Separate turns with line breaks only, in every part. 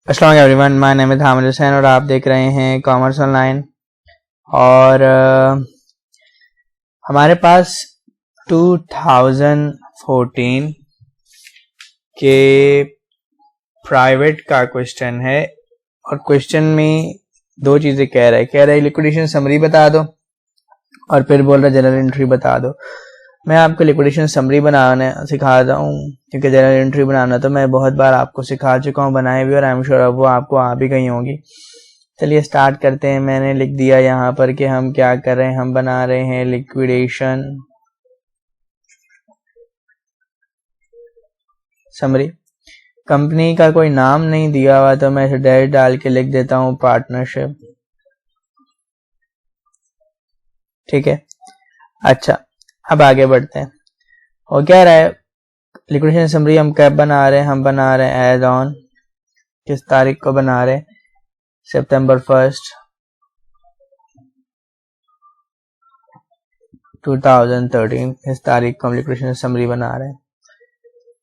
अस्सलाम वालेकुम everyone, my name is Hamid Hussain और आप देख रहे हैं कॉमर्स ऑनलाइन। और हमारे पास 2014 के प्राइवेट का क्वेश्चन है और क्वेश्चन में दो चीज़ें कह रहा है लिक्विडेशन समरी बता दो और फिर बोल रहा है जनरल एंट्री बता दो। मैं आपको लिक्विडेशन समरी बनाना सिखाता हूँ क्योंकि जनरल एंट्री बनाना तो मैं बहुत बार आपको सिखा चुका हूँ, बनाए भी, और आई एम श्योर अब वो आपको आ भी गई होंगी। चलिए स्टार्ट करते हैं। मैंने लिख दिया यहाँ पर कि हम क्या कर रहे हैं, हम बना रहे हैं लिक्विडेशन समरी। कंपनी का कोई नाम नहीं दिया हुआ तो मैं इसे डायरेक्ट डाल के लिख देता हूँ पार्टनरशिप। ठीक है, अच्छा अब आगे बढ़ते हैं। और क्या रहा है लिक्विडेशन समरी हम कब बना रहे हैं, हम बना रहे हैं एज ऑन, किस तारीख को बना रहे हैं, सितंबर 1, 2013, इस तारीख को हम लिक्विडेशन समरी बना रहे हैं।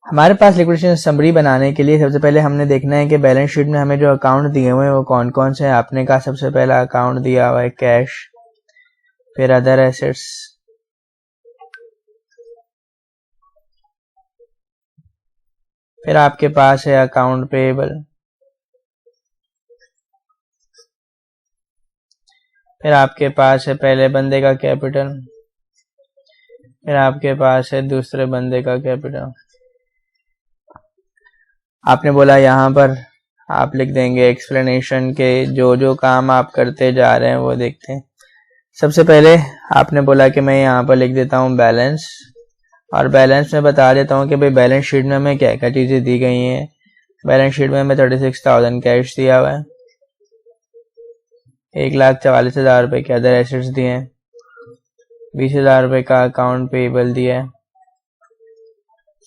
हमारे पास लिक्विडेशन समरी बनाने के लिए सबसे पहले हमने देखना है कि बैलेंस शीट में हमें जो अकाउंट दिए हुए हैं वो कौन कौन से हैं। आपने कहा सबसे पहला अकाउंट दिया हुआ है कैश, फिर अदर एसेट्स, फिर आपके पास है अकाउंट पेएबल, फिर आपके पास है पहले बंदे का कैपिटल, फिर आपके पास है दूसरे बंदे का कैपिटल। आपने बोला यहाँ पर आप लिख देंगे एक्सप्लेनेशन के जो जो काम आप करते जा रहे हैं वो देखते हैं। सबसे पहले आपने बोला कि मैं यहाँ पर लिख देता हूँ बैलेंस, और बैलेंस में बता देता हूँ कि भाई बैलेंस शीट में हमें क्या क्या चीज़ें दी गई हैं। बैलेंस शीट में हमें 36,000 कैश दिया हुआ है, 1,44,000 रुपये के अदर एसेट्स दिए हैं, 20,000 रुपये का अकाउंट पेएबल दिया है,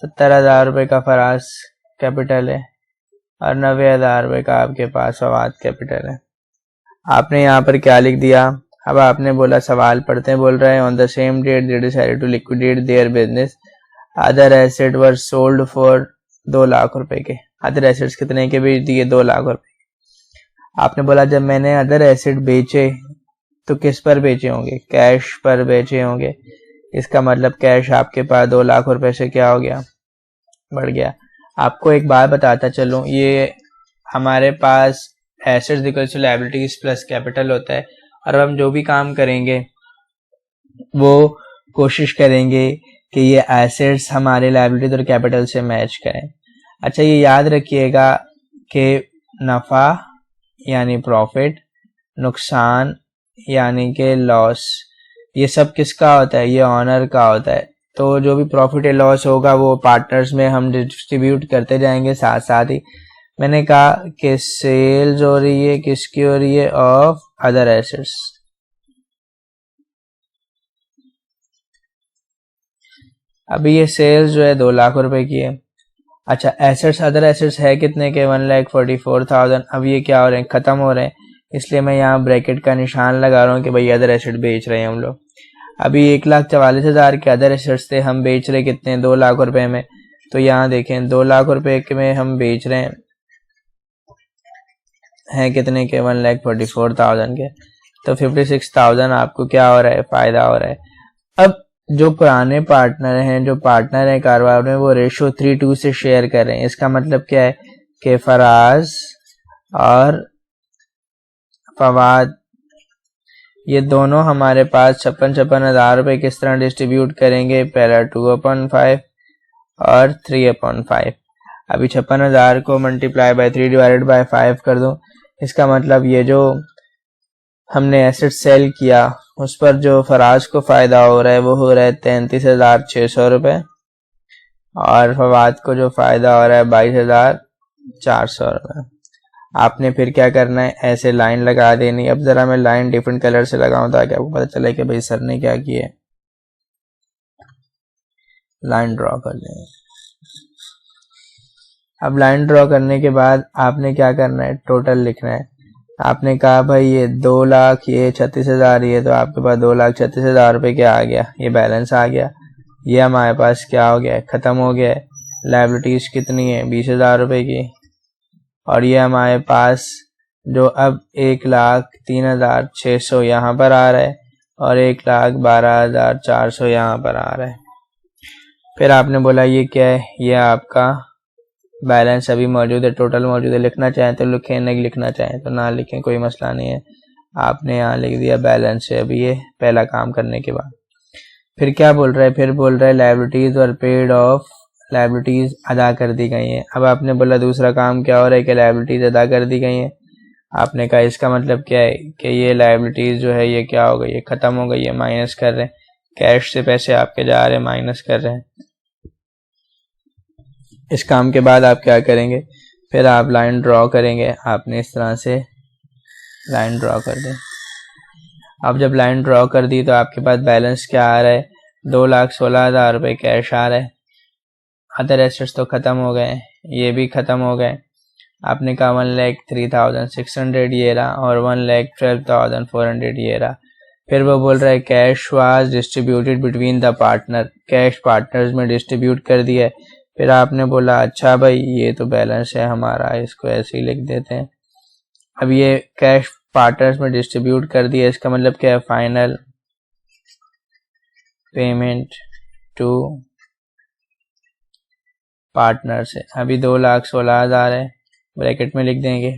70,000 रुपये का फराज कैपिटल है और 90,000 रुपये का आपके पास फवाद कैपिटल है। आपने यहाँ पर क्या लिख दिया, अब आपने बोला सवाल पढ़ते हैं, बोल रहे हैं on the same date they decided to liquidate their business, other asset were sold for 2 lakh रुपए के। अदर एसेट्स कितने के बेच दिए, 2 लाख रुपए। आपने बोला जब मैंने अदर एसेट बेचे तो किस पर बेचे होंगे, कैश पर बेचे होंगे। इसका मतलब कैश आपके पास 2 लाख रुपए से क्या हो गया, बढ़ गया। आपको एक बात बताता चलूं, ये हमारे पास assets equal to liabilities plus capital होता है, और हम जो भी काम करेंगे वो कोशिश करेंगे कि ये एसेट्स हमारे लायबिलिटीज और कैपिटल से मैच करें। अच्छा ये याद रखिएगा कि नफ़ा यानी प्रॉफिट, नुकसान यानी कि लॉस, ये सब किसका होता है, ये ऑनर का होता है। तो जो भी प्रॉफिट या लॉस होगा वो पार्टनर्स में हम डिस्ट्रीब्यूट करते जाएंगे। साथ साथ ही मैंने कहा कि सेल्स हो रही है, किसकी हो रही है, ऑफ अदर एसेट्स। अभी ये सेल्स जो है 2 लाख रुपए की है। अच्छा एसेट्स, अदर एसेट्स है कितने के, 1,44,000। अब ये क्या हो रहे हैं, खत्म हो रहे हैं, इसलिए मैं यहाँ ब्रैकेट का निशान लगा रहा हूँ कि भाई अदर एसेट बेच रहे हैं हम लोग। अभी 1,44,000 के अदर एसेट्स थे, हम बेच रहे कितने, 2 लाख रुपए में। तो यहाँ देखें 2 लाख रुपए में हम बेच रहे हैं कितने के, 1,44,000 के। तो 56,000 आपको क्या हो रहा है, फायदा हो रहा है। अब जो पुराने पार्टनर हैं, जो पार्टनर हैं कारोबार में, वो रेशो 3:2 से शेयर कर रहे हैं। इसका मतलब क्या है कि फराज और फवाद ये दोनों हमारे पास 56,000 रुपये किस तरह डिस्ट्रीब्यूट करेंगे, पहला 2/5 और 3/5। अभी 56,000 को मल्टीप्लाई बाय 3 डिवाइडेड बाय 5 कर दूं, इसका मतलब ये जो हमने एसेट सेल किया उस पर जो फराज को फायदा हो रहा है वो हो रहा है 33,600 रुपये, और फवाद को जो फायदा हो रहा है 22,400 रुपये। आपने फिर क्या करना है, ऐसे लाइन लगा देनी। अब जरा मैं लाइन डिफरेंट कलर से लगाऊं ताकि आपको पता चले कि भाई सर ने क्या किया है। लाइन ड्रॉ कर लेंगे। अब लाइन ड्रॉ करने के बाद आपने क्या करना है, टोटल लिखना है। आपने कहा भाई ये 2 लाख, ये 36,000, ये तो आपके पास 2,36,000 रुपये क्या आ गया, ये बैलेंस आ गया। ये हमारे पास क्या हो गया, खत्म हो गया है। लायबिलिटीज कितनी है, 20,000 रुपये की, और ये हमारे पास जो अब 1,03,600 यहाँ पर आ रहा है और 1,12,400 यहाँ पर आ रहा है। फिर आपने बोला ये क्या है, ये आपका बैलेंस अभी मौजूद है, टोटल मौजूद है। लिखना चाहें तो लिखें, नहीं लिखना चाहें तो ना लिखें, कोई मसला नहीं है। आपने यहाँ लिख दिया बैलेंस है अभी, ये पहला काम करने के बाद। फिर क्या बोल रहा है, फिर बोल रहा है लायबिलिटीज और पेड ऑफ, लायबिलिटीज अदा कर दी गई हैं। अब आपने बोला दूसरा काम क्या हो रहा है कि लायबिलिटीज अदा कर दी गई हैं। आपने कहा इसका मतलब क्या है कि ये लायबिलिटीज जो है ये क्या हो गई, ये खत्म हो गई है, माइनस कर रहे हैं। कैश से पैसे आपके जा रहे हैं, माइनस कर रहे हैं। इस काम के बाद आप क्या करेंगे, फिर आप लाइन ड्रॉ करेंगे। आपने इस तरह से लाइन ड्रॉ कर दें। अब जब लाइन ड्रॉ कर दी तो आपके पास बैलेंस क्या आ रहा है, 2,16,000 रुपये कैश आ रहा है। अदर एसेट्स तो ख़त्म हो गए, ये भी ख़त्म हो गए। आपने कहा 1,03,600 ये रहा और 1,12,400 ये रहा। फिर वो बोल रहा है cash was distributed between the partner, cash partners में डिस्ट्रीब्यूट कर दिया है। फिर आपने बोला अच्छा भाई ये तो बैलेंस है हमारा, इसको ऐसे ही लिख देते हैं। अब ये कैश पार्टनर्स में डिस्ट्रीब्यूट कर दिया, इसका मतलब क्या है, फाइनल पेमेंट टू पार्टनर्स है। अभी 2,16,000 है, ब्रैकेट में लिख देंगे।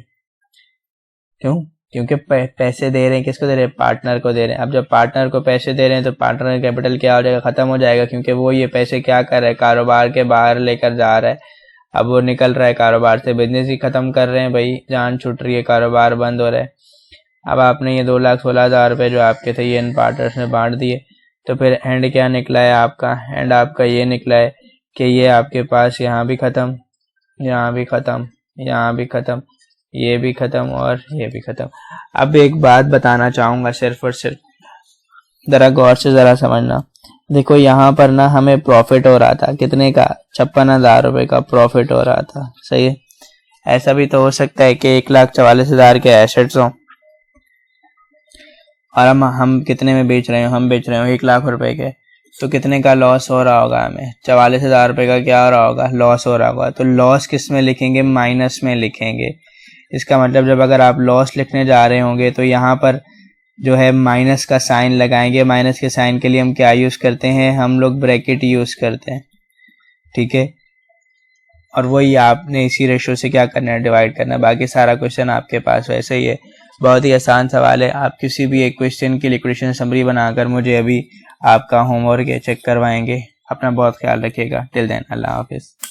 क्यों, क्योंकि पैसे दे रहे हैं, किसको दे रहे हैं, पार्टनर को दे रहे हैं। अब जब पार्टनर को पैसे दे रहे हैं तो पार्टनर कैपिटल क्या हो जाएगा, खत्म हो जाएगा, क्योंकि वो ये पैसे क्या कर रहा है, कारोबार के बाहर लेकर जा रहा है। अब वो निकल रहा है कारोबार से, बिजनेस ही खत्म कर रहे हैं भाई, जान छूट रही है, कारोबार बंद हो रहा है। अब आपने ये 2,16,000 रुपये जो आपके थे ये इन पार्टनर्स में बांट दिए। तो फिर एंड क्या निकला है आपका, एंड आपका ये निकला है कि ये आपके पास यहाँ भी ख़त्म, यहाँ भी ख़त्म, यहाँ भी ख़त्म, ये भी ख़त्म और ये भी ख़त्म। अब एक बात बताना चाहूँगा, सिर्फ और सिर्फ ज़रा गौर से ज़रा समझना। देखो यहाँ पर ना हमें प्रॉफिट हो रहा था, कितने का, 56,000 रुपये का प्रॉफिट हो रहा था, सही है। ऐसा भी तो हो सकता है कि 1,44,000 के एसेट्स हों और हम कितने में बेच रहे हो, हम बेच रहे हो 1,00,000 रुपए के, तो कितने का लॉस हो रहा होगा हमें, 44,000 रुपये का क्या हो रहा होगा, लॉस हो रहा होगा। तो लॉस किस में लिखेंगे, माइनस में लिखेंगे। इसका मतलब जब अगर आप लॉस लिखने जा रहे होंगे तो यहाँ पर जो है माइनस का साइन लगाएंगे। माइनस के साइन के लिए हम क्या यूज़ करते हैं, हम लोग ब्रैकेट यूज़ करते हैं, ठीक है। और वही आपने इसी रेशो से क्या करना है, डिवाइड करना है। बाकी सारा क्वेश्चन आपके पास वैसे ही है, बहुत ही आसान सवाल है। आप किसी भी एक क्वेश्चन की लिक्विडेशन समरी बनाकर मुझे अभी आपका होमवर्क चेक करवाएंगे। अपना बहुत ख्याल रखिएगा। टिल देन, अल्लाह हाफिज़।